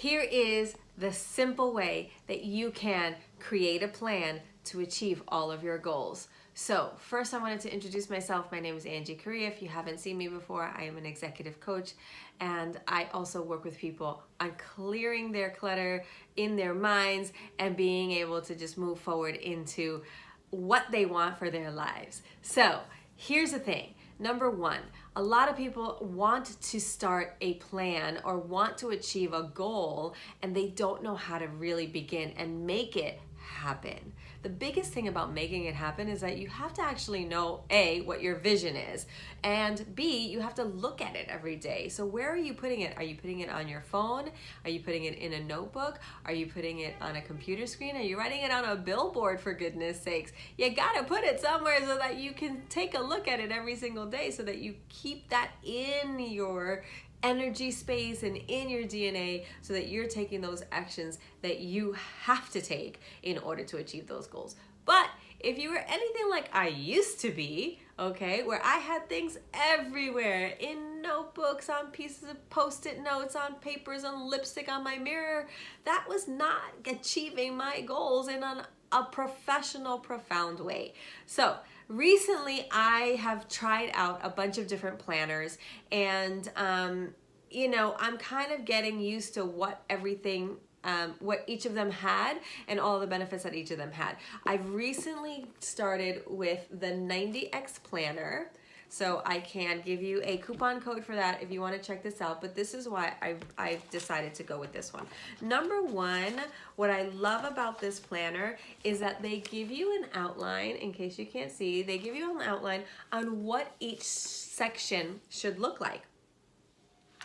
Here is the simple way that you can create a plan to achieve all of your goals. So first I wanted to introduce myself. My name is Angie Correa. If you haven't seen me before, I am an executive coach, and I also work with people on clearing their clutter in their minds and being able to just move forward into what they want for their lives. So here's the thing. Number one, a lot of people want to start a plan or want to achieve a goal, and they don't know how to really begin and make it happen. The biggest thing about making it happen is that you have to actually know A, what your vision is, and B, you have to look at it every day. So where are you putting it? Are you putting it on your phone? Are you putting it in a notebook? Are you putting it on a computer screen? Are you writing it on a billboard, for goodness sakes? You gotta put it somewhere so that you can take a look at it every single day, so that you keep that in your energy space and in your DNA, so that you're taking those actions that you have to take in order to achieve those goals. But if you were anything like I used to be, okay, where I had things everywhere, in notebooks, on pieces of post-it notes, on papers, on lipstick on my mirror, that was not achieving my goals in a professional, profound way. So recently I have tried out a bunch of different planners, and I'm kind of getting used to what each of them had and all the benefits that each of them had. I've recently started with the 90X planner. So I can give you a coupon code for that if you want to check this out, but this is why I've decided to go with this one. Number one, what I love about this planner is that they give you an outline. In case you can't see, they give you an outline on what each section should look like.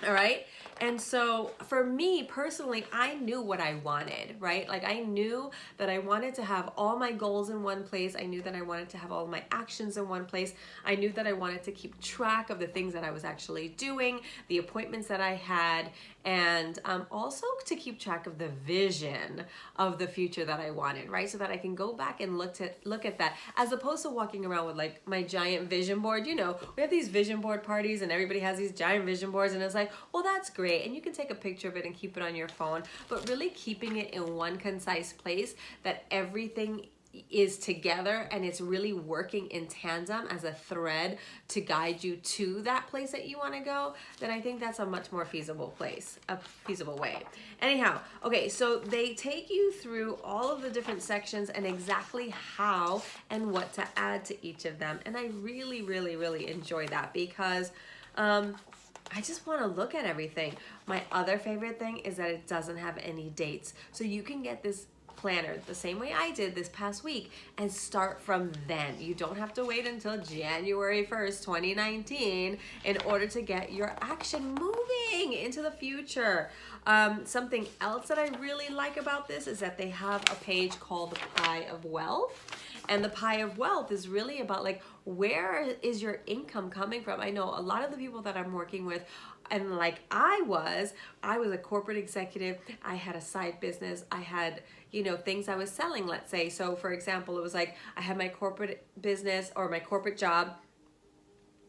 All right. And so for me personally, I knew what I wanted, right? Like I knew that I wanted to have all my goals in one place. I knew that I wanted to have all my actions in one place. I knew that I wanted to keep track of the things that I was actually doing, the appointments that I had, and also to keep track of the vision of the future that I wanted, right? So that I can go back and look at that, as opposed to walking around with like my giant vision board. You know, we have these vision board parties and everybody has these giant vision boards, and it's like, well, that's great, and you can take a picture of it and keep it on your phone, but really keeping it in one concise place, that everything is together and it's really working in tandem as a thread to guide you to that place that you want to go, then I think that's a much more feasible way. Anyhow, okay, so they take you through all of the different sections and exactly how and what to add to each of them, and I really, really, really enjoy that, because I just want to look at everything. My other favorite thing is that it doesn't have any dates. So you can get this planner the same way I did this past week and start from then. You don't have to wait until January 1st, 2019 in order to get your action moving into the future. Something else that I really like about this is that they have a page called the Pie of Wealth. And the Pie of Wealth is really about like, where is your income coming from? I know a lot of the people that I'm working with, and like I was a corporate executive. I had a side business. I had, things I was selling, let's say. So for example, it was like I had my corporate business or my corporate job.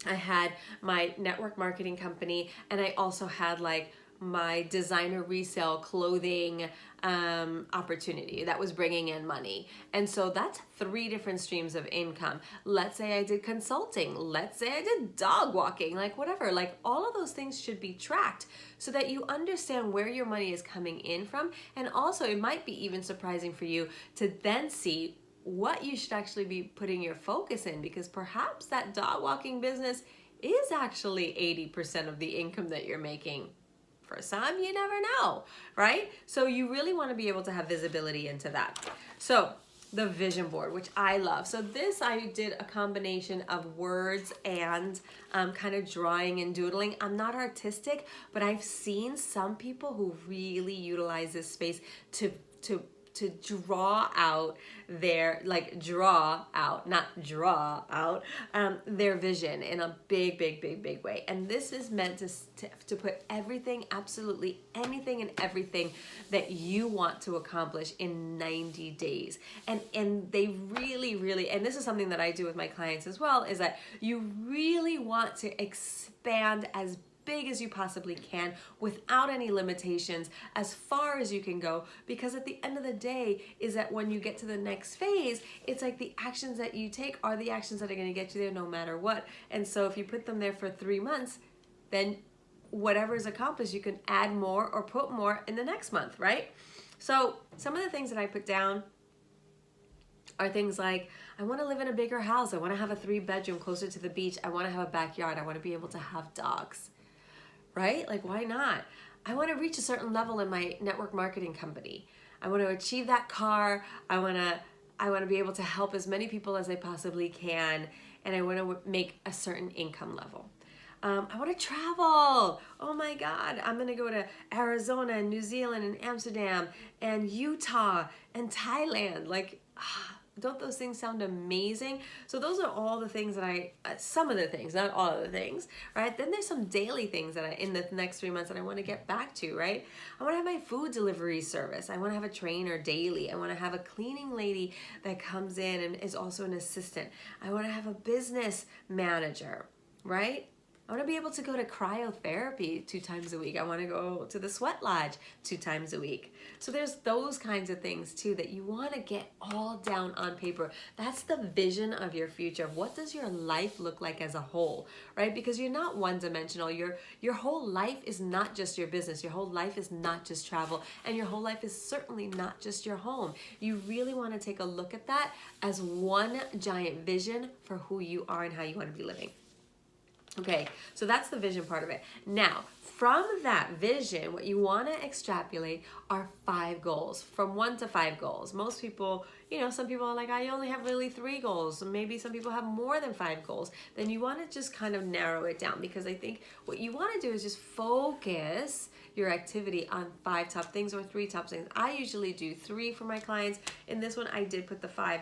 I had my network marketing company, and I also had like my designer resale clothing opportunity that was bringing in money. And so that's 3 different streams of income. Let's say I did consulting. Let's say I did dog walking, like whatever. Like all of those things should be tracked so that you understand where your money is coming in from. And also it might be even surprising for you to then see what you should actually be putting your focus in, because perhaps that dog walking business is actually 80% of the income that you're making. For some, you never know, right? So you really want to be able to have visibility into that. So the vision board, which I love. So this, I did a combination of words and kind of drawing and doodling. I'm not artistic, but I've seen some people who really utilize this space to draw out their, their vision in a big way. And this is meant to put everything, absolutely anything and everything that you want to accomplish in 90 days. And they really, and this is something that I do with my clients as well, is that you really want to expand as big as you possibly can without any limitations, as far as you can go, because at the end of the day is that when you get to the next phase, it's like the actions that you take are the actions that are going to get you there no matter what. And so if you put them there for 3 months, then whatever is accomplished, you can add more or put more in the next month, right? So some of the things that I put down are things like, I want to live in a bigger house. I want to have a 3-bedroom closer to the beach. I want to have a backyard. I want to be able to have dogs, right? Like, why not? I want to reach a certain level in my network marketing company. I want to achieve that car. I want to be able to help as many people as I possibly can. And I want to make a certain income level. I want to travel. Oh my God. I'm going to go to Arizona and New Zealand and Amsterdam and Utah and Thailand. Like, don't those things sound amazing? So those are all the things that some of the things, not all of the things, right? Then there's some daily things that in the next 3 months that I want to get back to, right? I want to have my food delivery service. I want to have a trainer daily. I want to have a cleaning lady that comes in and is also an assistant. I want to have a business manager, right? I want to be able to go to cryotherapy 2 times a week. I want to go to the sweat lodge 2 times a week. So there's those kinds of things too that you want to get all down on paper. That's the vision of your future. What does your life look like as a whole, right? Because you're not one-dimensional. Your whole life is not just your business. Your whole life is not just travel. And your whole life is certainly not just your home. You really want to take a look at that as one giant vision for who you are and how you want to be living. Okay, so that's the vision part of it. Now, from that vision, what you want to extrapolate are 5 goals, from 1 to 5 goals. Most people, some people are like, I only have really 3 goals. Maybe some people have more than 5 goals. Then you want to just kind of narrow it down, because I think what you want to do is just focus your activity on 5 top things or 3 top things. I usually do 3 for my clients. In this one, I did put the 5.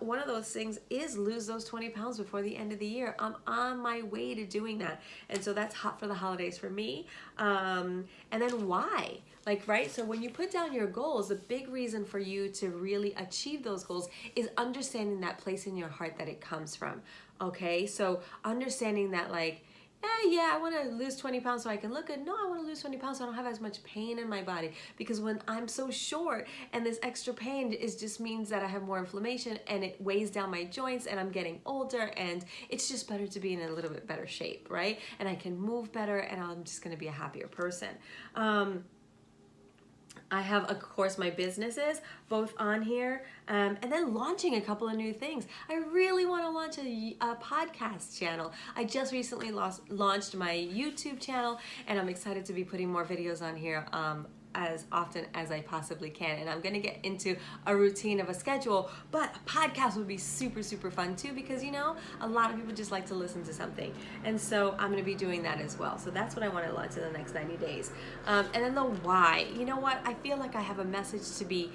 One of those things is lose those 20 pounds before the end of the year. I'm on my way to doing that. And so that's hot for the holidays for me. And then why? Right? So when you put down your goals, the big reason for you to really achieve those goals is understanding that place in your heart that it comes from. Okay? So understanding that I want to lose 20 pounds so I can look good. No, I want to lose 20 pounds so I don't have as much pain in my body. Because when I'm so short and this extra pain just means that I have more inflammation and it weighs down my joints and I'm getting older, and it's just better to be in a little bit better shape, right? And I can move better and I'm just going to be a happier person. I have, of course, my businesses both on here, and then launching a couple of new things. I really want to launch a podcast channel. I just recently launched my YouTube channel, and I'm excited to be putting more videos on here as often as I possibly can. And I'm going to get into a routine of a schedule, but a podcast would be super, super fun too, because a lot of people just like to listen to something. And so I'm going to be doing that as well. So that's what I want to launch in the next 90 days. And then the why. You know what? I feel like I have a message to be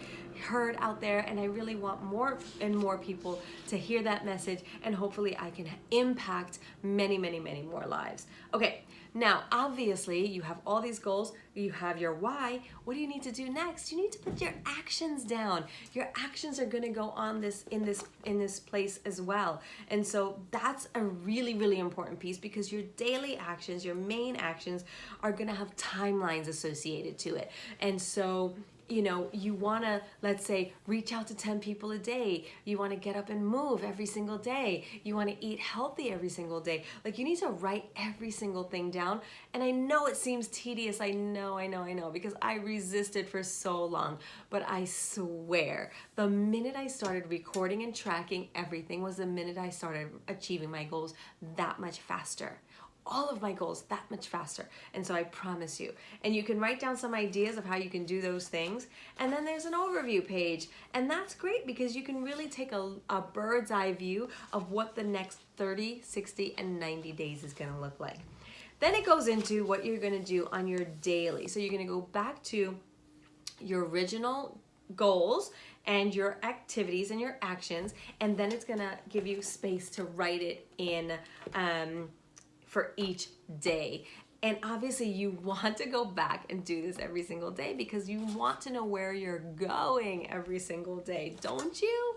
heard out there, and I really want more and more people to hear that message, and hopefully I can impact many, many, many more lives. Okay, now obviously you have all these goals, you have your why. What do you need to do next? You need to put your actions down. Your actions are going to go on in this place as well. And so that's a really, really important piece, because your daily actions, your main actions, are going to have timelines associated to it. And so you want to, let's say, reach out to 10 people a day. You want to get up and move every single day. You want to eat healthy every single day. You need to write every single thing down. And I know it seems tedious. I know, because I resisted for so long. But I swear, the minute I started recording and tracking everything was the minute I started achieving my goals that much faster. All of my goals that much faster. And so I promise you. And you can write down some ideas of how you can do those things. And then there's an overview page. And that's great, because you can really take a bird's eye view of what the next 30, 60, and 90 days is going to look like. Then it goes into what you're going to do on your daily. So you're going to go back to your original goals and your activities and your actions. And then it's going to give you space to write it in for each day. And obviously you want to go back and do this every single day, because you want to know where you're going every single day, don't you?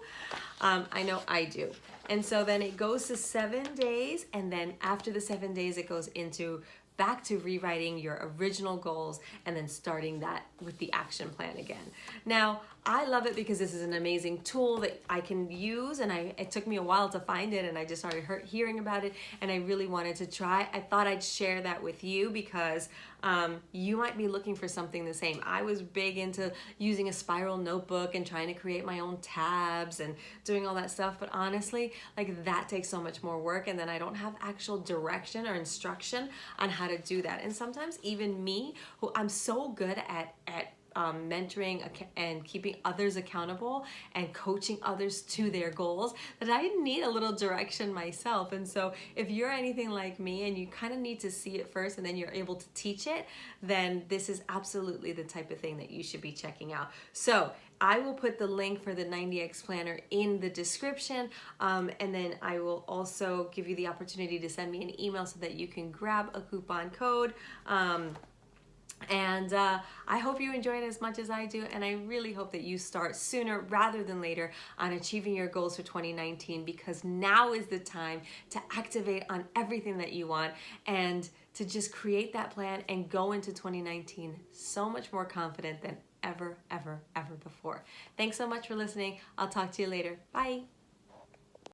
I know I do. And so then it goes to 7 days, and then after the 7 days it goes into back to rewriting your original goals and then starting that with the action plan again. Now, I love it because this is an amazing tool that I can use, and it took me a while to find it, and I just started hearing about it, and I really wanted to try. I thought I'd share that with you because you might be looking for something the same. I was big into using a spiral notebook and trying to create my own tabs and doing all that stuff, but honestly, like that takes so much more work, and then I don't have actual direction or instruction on how to do that. And sometimes even me, who I'm so good at mentoring and keeping others accountable and coaching others to their goals, that I need a little direction myself. And so if you're anything like me and you kind of need to see it first and then you're able to teach it, then this is absolutely the type of thing that you should be checking out. So I will put the link for the 90X Planner in the description, and then I will also give you the opportunity to send me an email so that you can grab a coupon code. And I hope you enjoy it as much as I do, and I really hope that you start sooner rather than later on achieving your goals for 2019, because now is the time to activate on everything that you want and to just create that plan and go into 2019 so much more confident than ever before. Thanks so much for listening. I'll talk to you later. Bye.